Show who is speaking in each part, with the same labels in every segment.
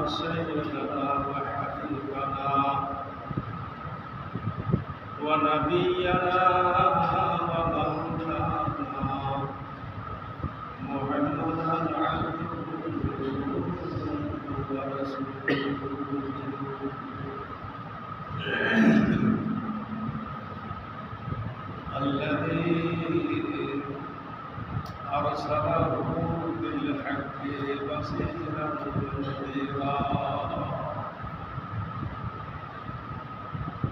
Speaker 1: سيدنا وحبيبنا ونبينا ومولانا محمدا عبده ورسوله الذي أرسله بالحق بصيرا ونذيرا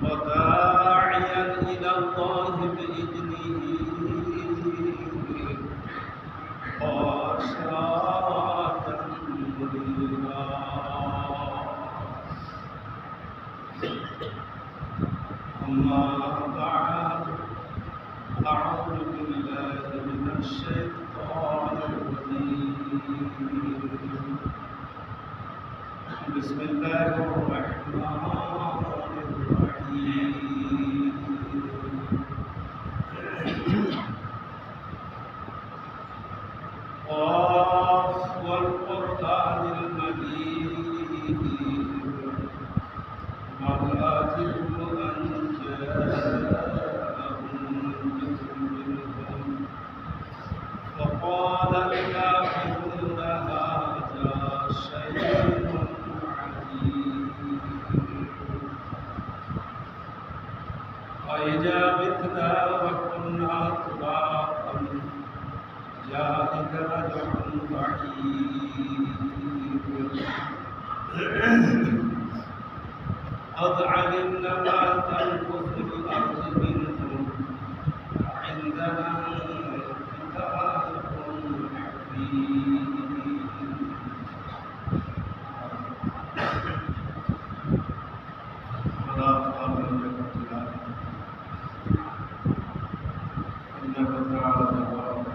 Speaker 1: وداعيا إلى الله بإذنه وسراجا منيرا أما بعد أعوذ بالله من الشيطان الرجيم بسم الله الرحمن الرحيم قاف والقرآن المجيد ما تجد أن وقال الكافرون هذا شيء عجيب أإذا متنا وكنا ترابا ذلك رجع بعيد قد علمنا ما تنقص الأرض منهم عندنا كتاب حفيظ ولا قابل لك إنك تعالى جواب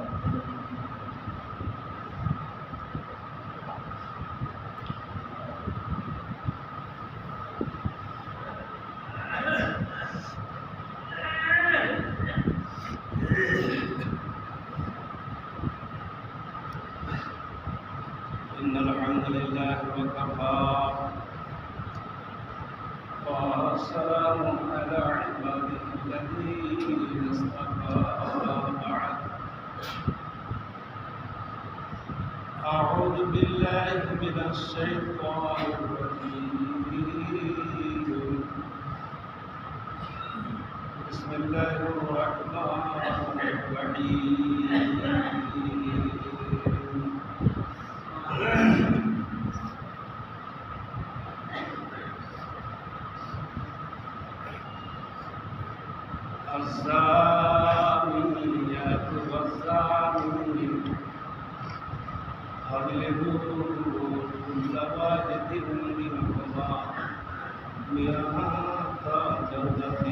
Speaker 1: إن الحمد لله وكفى والسلام على عباده الذين اصطفى بعد أعوذ بالله من الشيطان الرجيم بسم الله الرحمن الرحيم الزانيات والزاني فاجلدوا كل واحد منهما مئة جلدة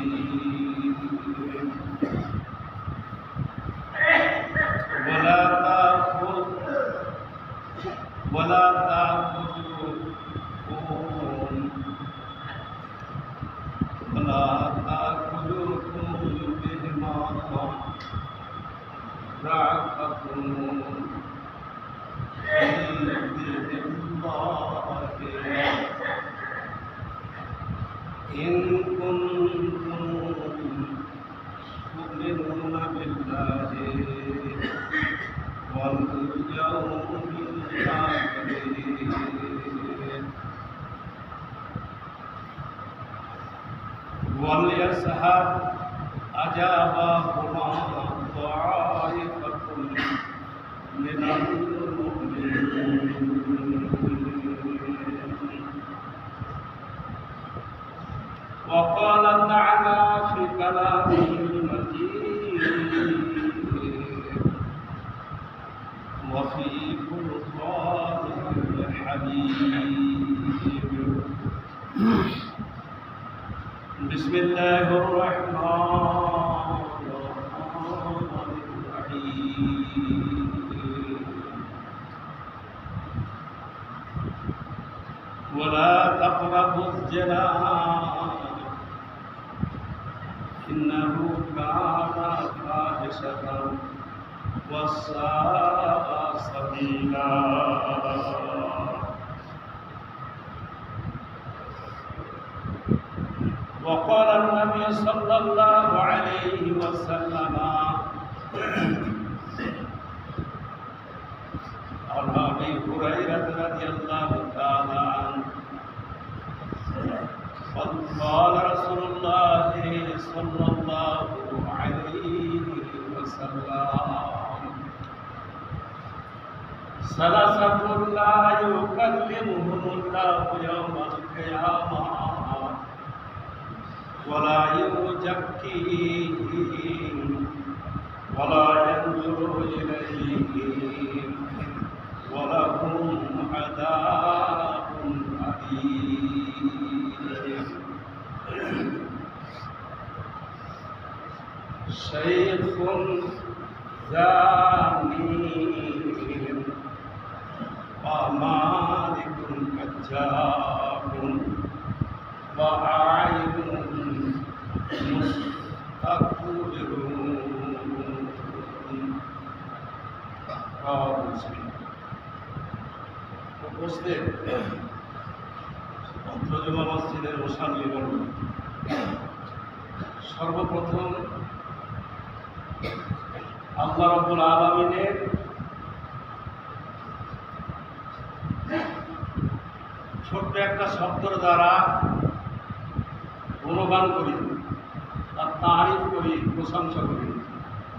Speaker 1: ولا تأخذكم بهما رأفة في دين الله إن كنتم تؤمنون بالله واليوم الآخر وليشهد عذابهما طائفة من المؤمنين وقال تعالى في كلامه المجيد وفي فرقانه الحميد بسم الله الرحمن الرحيم ولا تقربوا الزنا إنه كان فاحشة وساء سبيلا وقال النبي صلى الله عليه وسلم عن أبي هريرة رضي الله تعالى عنه قال رسول الله صلى الله عليه وسلم ثلاثة لا يكلمهم الله يوم القيامة ولا يزكيهم ولا ينظر إليهم ولهم عذاب أليم. شيخ زاني ومالك كذاب وعائل مستكبر. উপস্থিত অন্তর্জমা মসজিদের মুসাল্লিগণ, সর্বপ্রথম আল্লাহ রাব্বুল আলামিনের ছোট্ট একটা শব্দের দ্বারা গুণগান করি, তার তারিফ করি, প্রশংসা করি।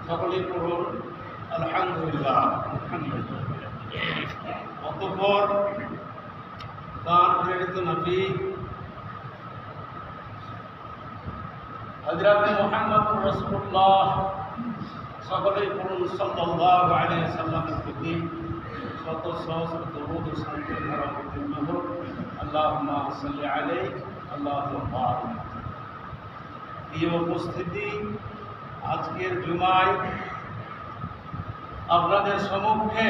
Speaker 1: সকলেই পড়ুন আলহামদুলিল্লাহ। অতঃপর তার প্রেরিত নবী হযরত মুহাম্মদুর রাসূলুল্লাহ সকলেই পড়ুন সাল্লাল্লাহু আলাইহি ওয়াসাল্লামের প্রতি শত সহস্র দরুদ ও সালামের ধারা অবতীর্ণ হোক। আল্লাহুম্মা সাল্লি আলাইহি আল্লাহুম্মা বারিক। প্রিয় উপস্থিতি, আজকের জুমায় আপনাদের সম্মুখে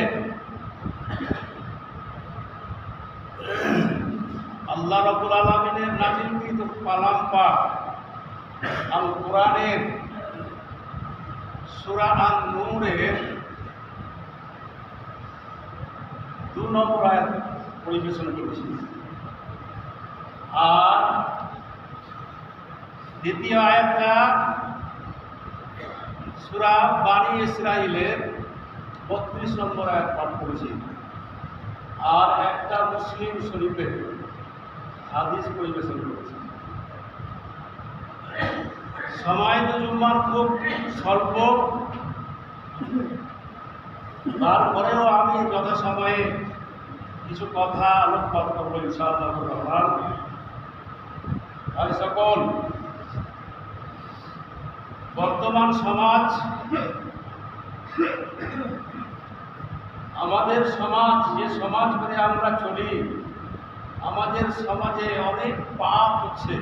Speaker 1: আল্লাহ রাব্বুল আলামিনের নাযিলকৃত কালাম পাক আল কোরআনের সূরা আন-নূরের 2 নম্বর আয়াত পরিবেশন করেছি, আর দ্বিতীয় আয়াতটা সূরা বানী ইসরাঈলের 32 নম্বর আয়াত পাঠ করেছি, আর একটা মুসলিম শরীফের হাদিস পরিবেশন করেছি। সময় তো জুম্মার খুব স্বল্প, তারপরেও আমি যথাসময়ে কিছু কথা আলোকপাত করব ইনশাআল্লাহ রহমান। আর সকল বর্তমান সমাজ, আমাদের সমাজ, যে সমাজ করে আমরা চলি, আমাদের সমাজে অনেক পাপ হচ্ছে,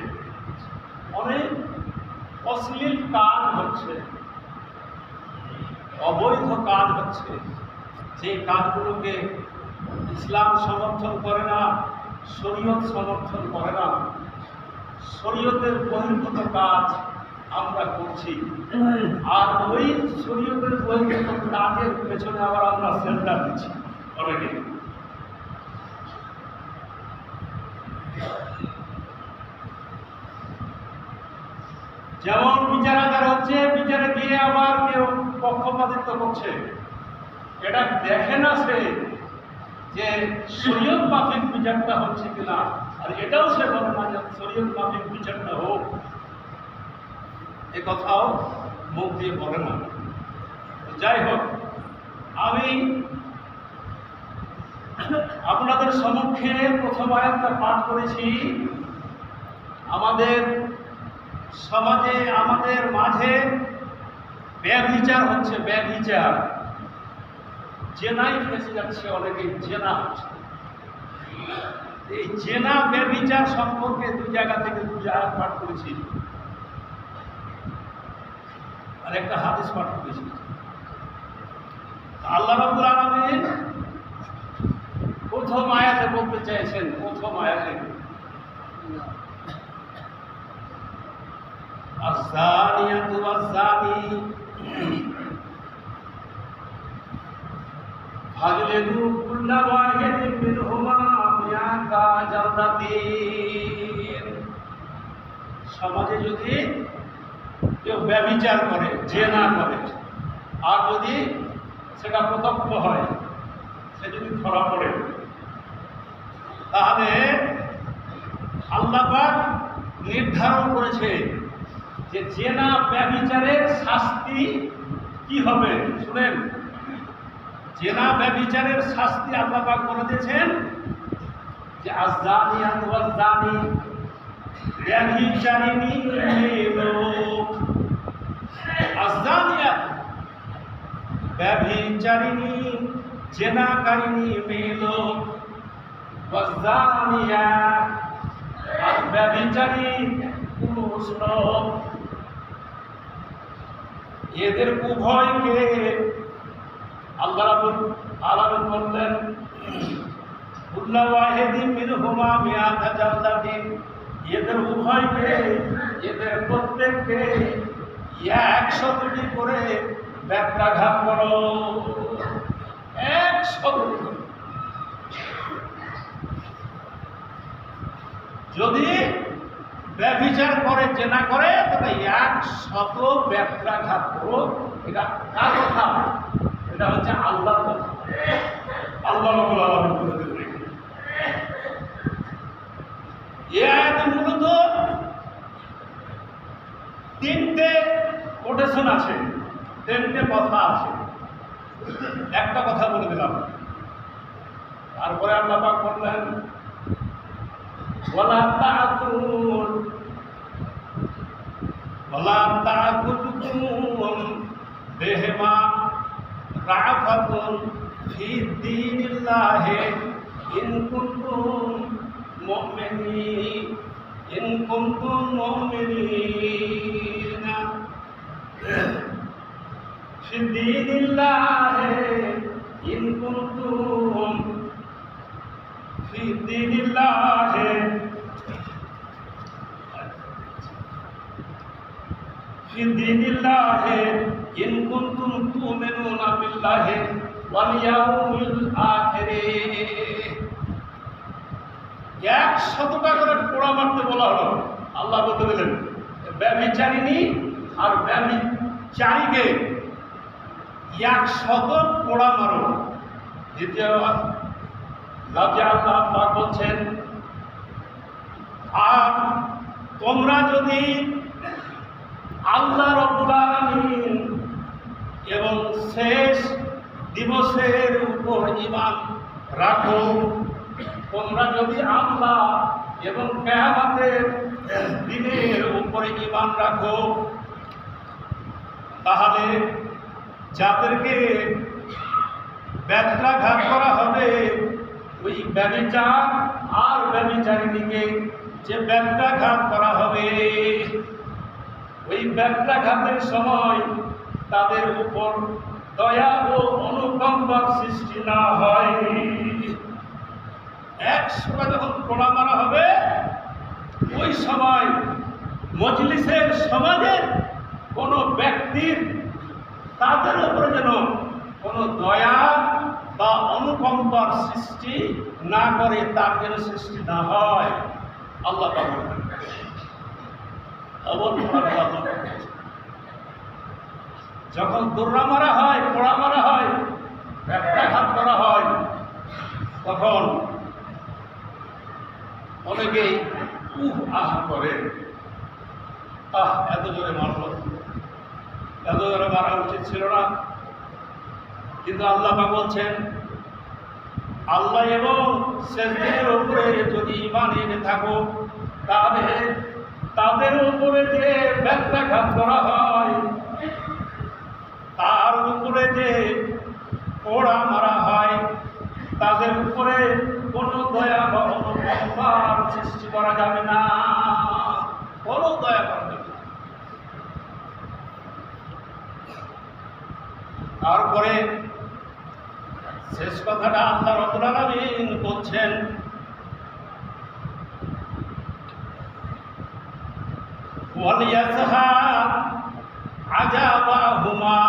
Speaker 1: অনেক অশ্লীল কাজ হচ্ছে, অবৈধ কাজ হচ্ছে। যে কাজগুলোকে ইসলাম সমর্থন করে না, শরীয়ত সমর্থন করে না, শরীয়তের বহির্ভূত কাজ আমরা করছি, আর ওই শরীয়তের বহির্ভূত কাজের পেছনে আবার আমরা সেন্টার দিচ্ছি অনেকে। যেমন বিচার আচার হচ্ছে, বিচারে গিয়ে আবার কেউ পক্ষপাতিত্ব করছে, এটা দেখে না সে যে শরীয়ত মাফিক বিচারটা হচ্ছে কিনা, আর এটাও সে বলে না যে শরীয়ত মাফিক বিচারটা হোক, এ কথাও মুখ দিয়ে বলে না। যাই হোক, আমি আপনাদের সম্মুখে প্রথম আয়াতটা পাঠ করেছি। আমাদের সমাজে, আমাদের মাঝে ব্যভিচার হচ্ছে, ব্যভিচার, জেনাই ফেসে যাচ্ছে, অনেকেই জেনা হচ্ছে। এই জেনা ব্যভিচার সম্পর্কে দুই জায়গা থেকে দুই আয়াত পাঠ করেছি, আর একটা হাদিস পাঠ করেছি। আল্লাহ রাব্বুল আলামিন প্রথম আয়াতে বলতে চাইছেন, প্রথম আয়াতে আয-যানিয়াতু ওয়াজ-যানি ফাজলিদু কুল্লা ওয়াহিদিন মিনহুমা মিআতা জালদাতিন। সমাজে যদি কেউ ব্যভিচার করে, জেনা করে, আর যদি সেটা প্রত্যক্ষ হয়, সে যদি ধরা পড়ে, তাহলে আল্লাহ পাক নির্ধারণ করেছে যে জেনা ব্যভিচারের শাস্তি কি হবে। শুনেন, জেনা ব্যভিচারের শাস্তি আল্লাহ পাক বলে দিয়েছেন যে আয-যানিয়াতু ওয়াজ-যানি, ব্যভিচারিণী লোক, আয-যানিয়াত ব্যভিচারিণী, জেনাকারিণী মেয়ে লোক, ওয়াজ-যানিয়াত আর ব্যভিচারী পুরুষ লোক, এদের উভয়কে আল্লাহ রাব্বুল আলামিন বললেন কুল্লু ওয়াহিদিন মিনহুমা মিআতা জালদাতিন, এদের উভয়কে, এদের প্রত্যেককে 100টি করে ব্যত্রাঘাত করো, 100টি। যদি ব্যভিচার করে, জেনা করে, তবে 100 ব্যত্রাঘাত করো। এটা কার কথা? এটা হচ্ছে আল্লাহর কথা। আল্লাহ রাব্বুল আলামিন বলে দিলেন। এই আয়াতে মূলত 3টে কোটেশন আছে, 3টে কথা আছে। একটা কথা বলে দিলাম, তারপরে আল্লাহ পাক বললেন ওয়ালা তা'খুযুকুম বিহিমা রা'ফাতুন ফি দীনিল্লাহি ইন কুনতুম মুমিনিন, ফি দীনিল্লাহি ইন কুনতুম ফি দীনিল্লাহি ফি দীনিল্লাহি ইন কুনতুম তু'মিনুনা বিল্লাহি ওয়াল ইয়াউমিল আখির। 100টা করে পোড়া মারতে বলা হলো। আল্লাহ বলতে দিলেন ব্যভিচারিণী আর ব্যভিচারীকে 100 পোড়া মারো। দ্বিতীয় লাফে আল্লাহ পাক বলছেন আর তোমরা যদি আল্লাহ রাব্বুল আলামিন এবং শেষ দিবসের উপর ঈমান রাখো, তোমরা যদি আল্লাহ এবং কিয়ামতের দিনের উপরে ঈমান রাখো, তাহলে যাদেরকে ব্যত্রাঘাত করা হবে, ওই ব্যভিচার আর ব্যভিচারিণীকে যে ব্যত্রাঘাত করা হবে, ওই ব্যত্রাঘাতের সময় তাদের উপর দয়া ও অনুকম্পার সৃষ্টি না হয়। 100টা যখন পোড়া মারা হবে, ওই সময় মজলিসের সমাজের কোনো ব্যক্তির তাদের উপরে যেন কোনো দয়া বা অনুকম্পার সৃষ্টি না করে, তার যেন সৃষ্টি না হয়। আল্লাহ যখন দৌড়া মারা হয়, পোড়া মারা হয়, ব্যত্রাঘাত করা হয়, তখন অনেকেই আহ করে, এত জোরে মারল, এত জোরে মারা উচিত ছিল না। কিন্তু আল্লাহ পাক বলছেন আল্লাহ এবং শেষ দিনের উপরে যদি ঈমান এনে থাকো, তাহলে তাদের উপরে যে ব্যত্রাঘাত করা হয়, তার উপরে যে পোড়া মারা হয়, তাদের উপরে কোনো দয়া বা অনুকম্পার সৃষ্টি করা যাবে না, কোনো দয়া করা যাবে না। তারপরে শেষ কথাটা আল্লাহ রাব্বুল আলামিন বলছেন ওয়ালিয়াজহার আযাবাহুমা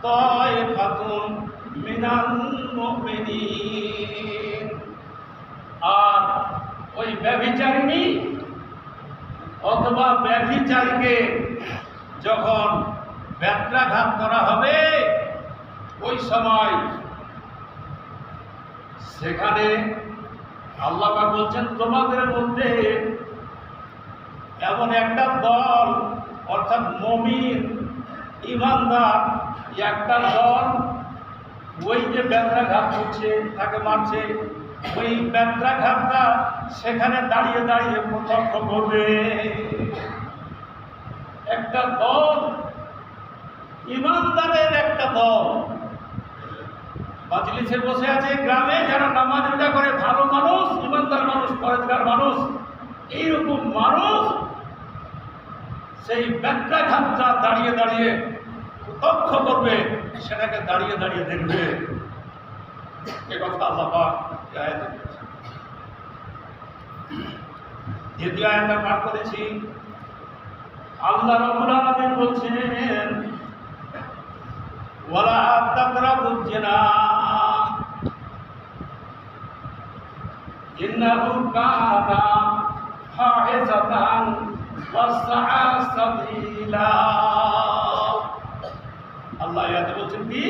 Speaker 1: তায়ফাতুন মিনাল মুমিনিন। আর ওই ব্যভিচারিণী অথবা ব্যভিচারীকে যখন ব্যত্রাঘাত করা হবে, ওই সময় সেখানে আল্লাহ পাক বলছেন, তোমাদের মধ্যে এমন একটা দল, অর্থাৎ মুমিন ঈমানদার একটা দল, ওই যে ব্যত্রাঘাত করছে, তাকে মারছে, ওই ব্যত্রাঘাতটা সেখানে দাঁড়িয়ে দাঁড়িয়ে প্রত্যক্ষ করবে। একটা দল, ঈমানদারের একটা দল মাজলিসে বসে আছে, গ্রামে যারা নামাজ রোজা করে, ভালো মানুষ, ঈমানদার মানুষ, পরেজগার মানুষ, এইরকম মানুষ সেই ব্যত্রাঘাতটা দাঁড়িয়ে দাঁড়িয়ে প্রত্যক্ষ করবে, সেটাকে দাঁড়িয়ে দাঁড়িয়ে দেখবে। এ কথা আল্লাহ পাক আয়াতে বলেছেন। দ্বিতীয় আয়াতে পাঠ করেছি, আল্লাহ রাব্বুল আলামিন বলছেন, ওয়ালা তাকরাবুজ জিনা ইন্নাহু কানা ফাহিশাতান ওয়া সাআ সাবিলা। আল্লাহ আয়াতে বলছেন কি,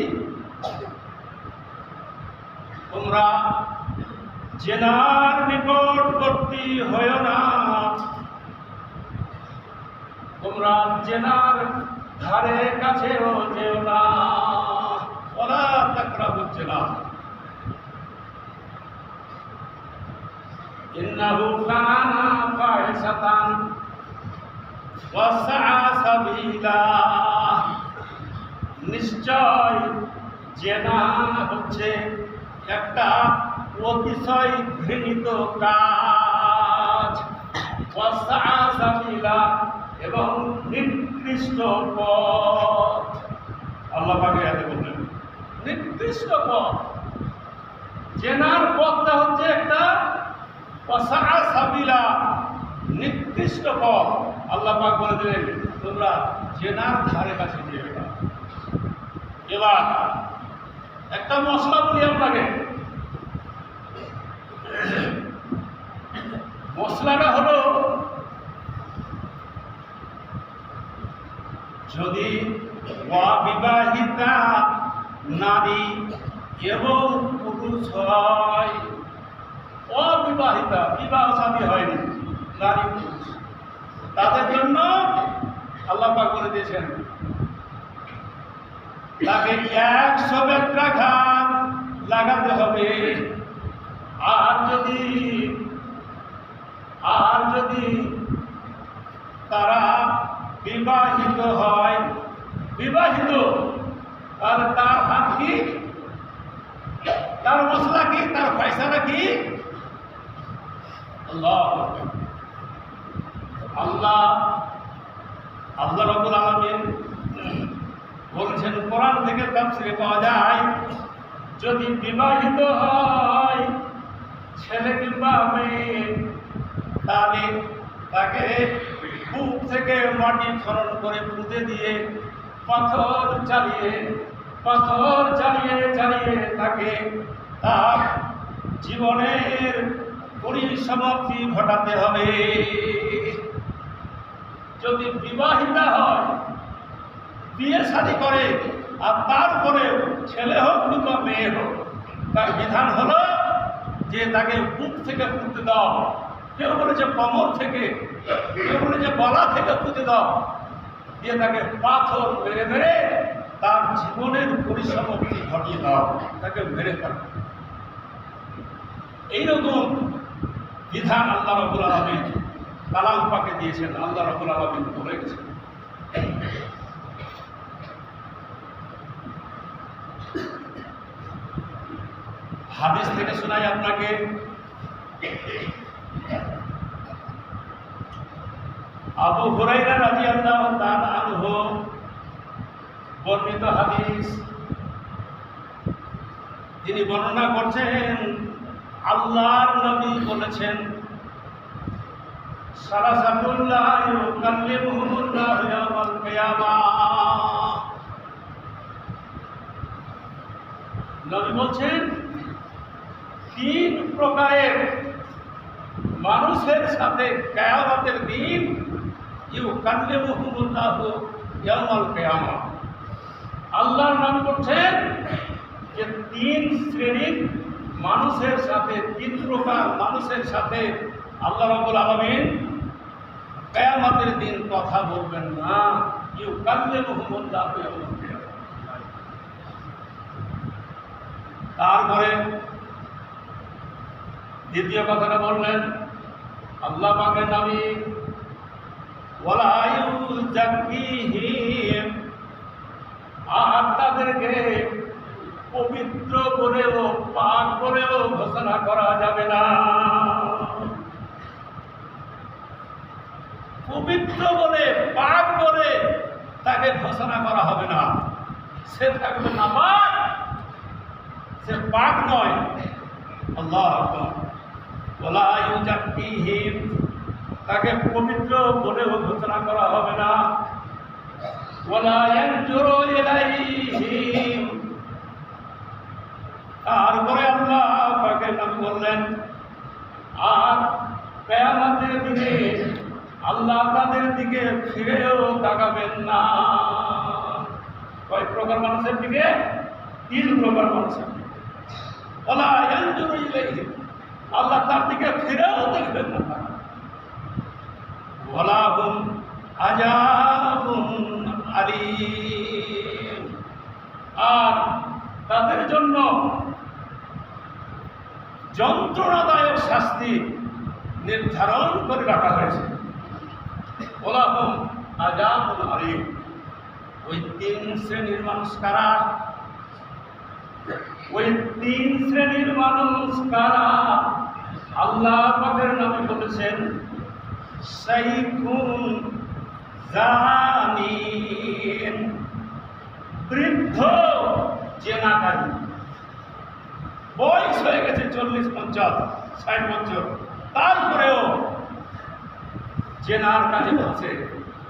Speaker 1: তোমরা জেনার নিকটবর্তী হয়ো না, তোমরা জেনার ধারে কাছেও যেও না। ওয়ালা তাকরাবুজ জিনা ইন্নাহু কানা ফাহিশাতান ওয়া সাআ সাবিলা। নিশ্চয় জেনা হচ্ছে একটা অতিশয় ঘৃণিত কাজ, ওয়া সাআ সাবিলা, এবং নিকৃষ্ট পথ। আল্লাহ পাক আয়াতে বললেন নিকৃষ্ট পথ। জেনার পথটা হচ্ছে একটা ওয়া সাআ সাবিলা, নিকৃষ্ট পথ। আল্লাহ পাক বলে দিলেন, তোমরা জেনার ধারে কাছে যেও না। এবার একটা মশলা বলি আপনাকে। মশলাটা হলো, যদি অবিবাহিতা নারী এবং পুরুষ হয়, অবিবাহিতা, বিবাহ শাদী হয়নি নারী পুরুষ, তাদের জন্য আল্লাহ পাক বলে দিয়েছেন, তাকে 100 ব্যত্রাঘাত লাগাতে হবে। আর যদি তারা বিবাহিত হয়, বিবাহিত, তাহলে তার হাত কি, তার মশলা কি, তার ফয়সালা কি? আল্লাহ রাব্বুল আলামিন বলছেন, কোরআন থেকে তাফসীরে পাওয়া যায়, যদি বিবাহিত হয় ছেলে কিংবা মেয়ে, তাহলে তাকে বুক থেকে মাটি খনন করে পুঁতে দিয়ে পাথর চালিয়ে তাকে তার জীবনের পরিসমাপ্তি ঘটাতে হবে। যদি বিবাহিতা হয়, বিয়ে শাদী করে, আর তারপরে ছেলে হোক কিংবা মেয়ে হোক, তার বিধান হলো যে তাকে বুক থেকে পুঁতে দাও, কেউ বলেছে কোমর থেকে, কেউ বলেছে গলা থেকে পুঁতে দাও, দিয়ে তাকে পাথর মেরে মেরে তার জীবনের পরিসমাপ্তি ঘটিয়ে দাও, তাকে মেরে ফেলো। এইরকম বিধান আল্লাহ রাব্বুল আলামিন কালাম পাকে দিয়েছেন। আল্লাহ রাব্বুল আলামিন বলে গেছেন, হাদিস থেকে শোনাই আপনাকে। আবু হুরায়রা রাদিয়াল্লাহু তাআলা আনহু বর্ণিত হাদিস, তিনি বর্ণনা করছেন, আল্লাহর নবী বলেছেন, সালাসাতুল্লাহ ইউকাল্লিমুহুমুল্লাহু ইয়াওমাল কিয়ামাহ। নবী বলছেন, 3 প্রকারের মানুষের সাথে কিয়ামতের দিন ইউকাল্লিমুহুমুল্লাহু ইয়াওমাল কিয়ামা। আল্লাহর নাম করছেন যে তিন শ্রেণীর মানুষের সাথে, তিন প্রকার মানুষের সাথে আল্লাহ রাব্বুল আলামিন কিয়ামতের দিন কথা বলবেন না। ইউকাল্লিমুহুমুল্লাহু ইয়াওমাল কিয়ামা। তারপরে দ্বিতীয় কথাটা বললেন আল্লাহ পাকের নবী ওয়ালা ইউযাক্কিহিম, আর তাদেরকে পবিত্র বলেও পাক বলেও ঘোষণা করা যাবে না। পবিত্র বলে পাক বলে তাকে ঘোষণা করা হবে না। সে থাকবে নাপাক, সে পাক নয়। আল্লাহু আকবার। ওয়ালা ইউযাক্কিহিম, তাকে পবিত্র বলেও ঘোষণা করা হবে না। ওয়ালা ইয়ানজুরু ইলাইহিম, তারপরে আল্লাহ পাকের নবী বললেন আর কিয়ামতের দিনে আল্লাহ তাদের দিকে ফিরেও তাকাবেন না। কয় প্রকার মানুষের দিকে? তিন প্রকার মানুষের দিকে। ওয়ালা ইয়ানজুরু ইলাইহিম, আল্লাহ তার দিকে ফিরেও দেখবেন না। ওয়ালাহুম আযাবুন আলীম, আর তাদের জন্য যন্ত্রণাদায়ক শাস্তি নির্ধারণ করে রাখা হয়েছে। ওয়ালাহুম আযাবুন আলীম। ওই তিন শ্রেণীর মানুষ কারা? ওই তিন শ্রেণীর মানুষ কারা? আল্লাহ পাকের নবী বলেছেন শাইখুন জানিন, বৃদ্ধ জেনাকারী। বয়স হয়ে গেছে 40, 50, 60 বছর, তারপরেও জেনার কাজে করছে,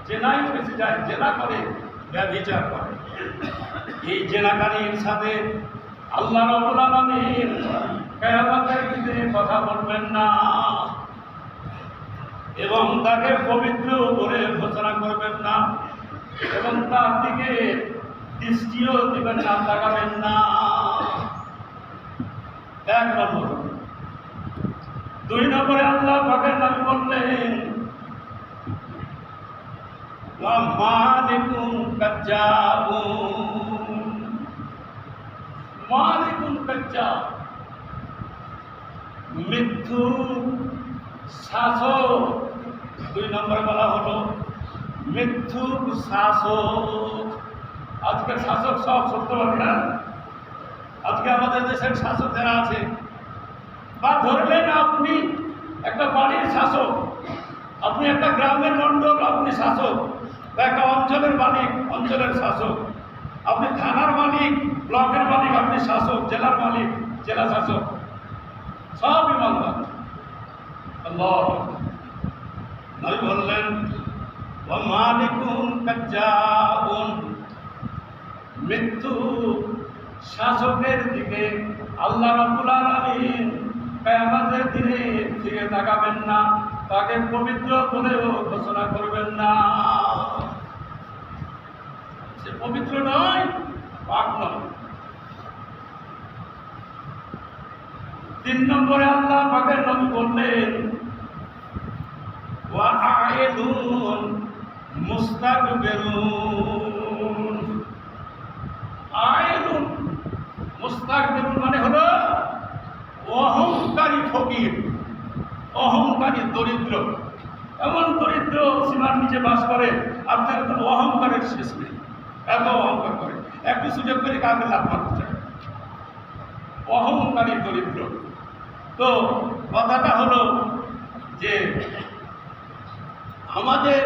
Speaker 1: জেনাই ফেসে যায়, জেনা করে, ব্যভিচার করে। এই জেনাকারীর সাথে আল্লাহ রাব্বুল আলামিন কিয়ামতের দিনে কথা বলবেন না এবং তাকে পবিত্র বলে ঘোষণা করবেন না এবং তার দিকে দৃষ্টিও দিবেন না, তাকাবেন না। এক নম্বর। দুই নম্বরে আল্লাহ পাকের নবী বললেন ওয়া মালিকুন কাজ্জাবুন, মালিকুন কাজ্জাব, মৃত্যু শাসক। দুই নম্বরে বলা হলো মৃত্যুর শাসক। আজকের শাসক সব সত্যবাদী না। আজকে আমাদের দেশের শাসক যারা আছে, বা ধরলেন আপনি একটা বাড়ির শাসক, আপনি একটা গ্রামের মণ্ডল, আপনি শাসক, বা একটা অঞ্চলের মালিক, অঞ্চলের শাসক, আপনি থানার মালিক, ব্লকের মালিক, আপনি শাসক, জেলার মালিক, জেলা শাসক, সব ইমানদার। আল্লাহ নবী বললেন ওয়া মালিকুন কাজ্জাবুন, মৃত্যু শাসকের দিকে আল্লাহ রাব্বুল আলামিন কিয়ামতের দিনে ফিরে তাকাবেন না, তাকে পবিত্র বলেও ঘোষণা করবেন না। সে পবিত্র নয়, পাক নয়। তিন নম্বরে আল্লাহ পাকের নবী বললেন ওয়া আইদুন মুস্তাকবিরুন। আইদুন মুস্তাকবিরুন মানে হলো অহংকারী ফকির, অহংকারী দরিদ্র। এমন দরিদ্র সীমার নিচে বাস করে, আপনার কোনো অহংকারের শেষ নেই, এত অহংকার করে, একটু সুযোগ করে কাউকে লাভ মারতে চায়, অহংকারী দরিদ্র। তো কথাটা হলো যে আমাদের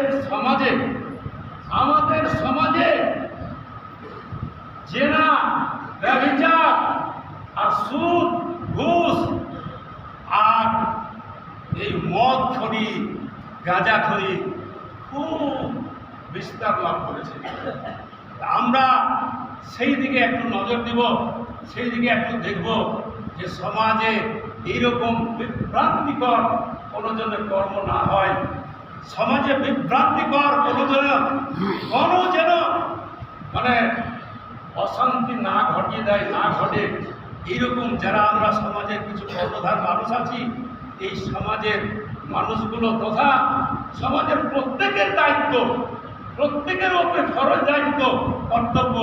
Speaker 1: সমাজে জেনা, ব্যভিচার আর সুদ, ঘুষ আর এই মদ খড়ি, গাঁজা খড়ি খুব বিস্তার লাভ করেছে। আমরা সেই দিকে একটু নজর দিব, সেই দিকে একটু দেখব যে সমাজে এইরকম বিভ্রান্তিকর কোনো জন্য কর্ম না হয়, সমাজে বিভ্রান্তিকর কোনো যেন মানে অশান্তি না ঘটিয়ে দেয়, না ঘটে, এইরকম যারা আমরা সমাজের কিছু কর্ণধার মানুষ আছি, এই সমাজের মানুষগুলো তথা সমাজের প্রত্যেকের দায়িত্ব, প্রত্যেকের ওপরে ফরজ দায়িত্ব, কর্তব্য,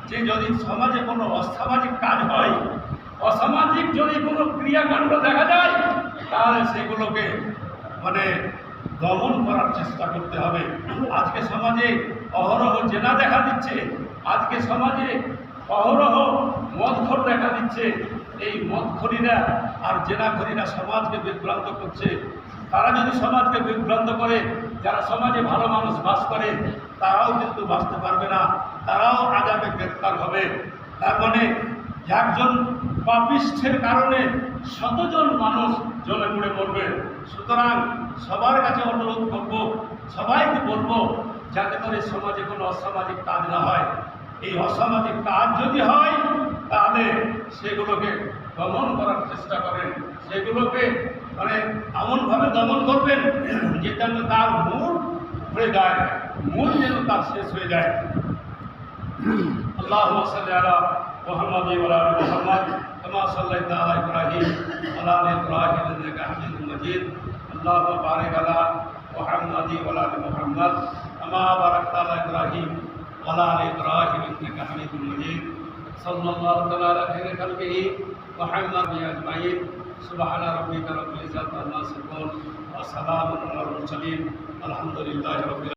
Speaker 1: যে যদি সমাজে কোনো অসামাজিক কাজ হয়, অসামাজিক যদি কোনো ক্রিয়াকাণ্ড দেখা যায়, তাহলে সেগুলোকে মানে দমন করার চেষ্টা করতে হবে। আজকে সমাজে অহরহ জেনা দেখা দিচ্ছে, আজকে সমাজে অহরহ মদখোর দেখা দিচ্ছে। এই মদখোরীরা আর জেনাখোরীরা সমাজকে বিভ্রান্ত করছে। তারা যদি সমাজকে বিভ্রান্ত করে, যারা সমাজে ভালো মানুষ বাস করে তারাও কিন্তু বাঁচতে পারবে না, তারাও আযাবে গ্রেফতার হবে। তার মানে একজন পাপিষ্ঠের কারণে শতজন মানুষ জ্বলে পুড়ে মরবে। সুতরাং সবার কাছে অনুরোধ করব, সবাইকে বলবো, যাতে করে সমাজে কোনো অসামাজিক কাজ না হয়। এই অসামাজিক কাজ যদি হয় তাহলে সেগুলোকে দমন করার চেষ্টা করেন, সেগুলোকে মানে এমনভাবে দমন করবেন যে যেন তার মূল হয়ে যায়, মূল যেন তার শেষ হয়ে যায়। আল্লাহুম্মা সাল্লি আলা মুহাম্মাদ ওয়া আলা মুহাম্মাদ কামা সাল্লাইতা আলা ইব্রাহিম ওয়া আলা আলি ইব্রাহিম ইন্নাকা হামিদুম মাজিদ। আল্লাহুম্মা বারিক আলা মুহাম্মাদ ওয়া আলা আলি মুহাম্মাদ কামা বারাকতা আলা ইব্রাহিম ওয়া আলা আলি ইব্রাহিম ইন্নাকা হামিদুম মাজিদ। সাল্লাল্লাহু তাআলা আলা খাইরি খালকিহি মুহাম্মাদ আজমাইন। সুবহানা রাব্বিকা রাব্বিল ইজ্জাতি আম্মা ইয়াসিফুন ওয়া সালামুন আলাল মুরসালিন। আলহামদুলিল্লাহি রাব্বিল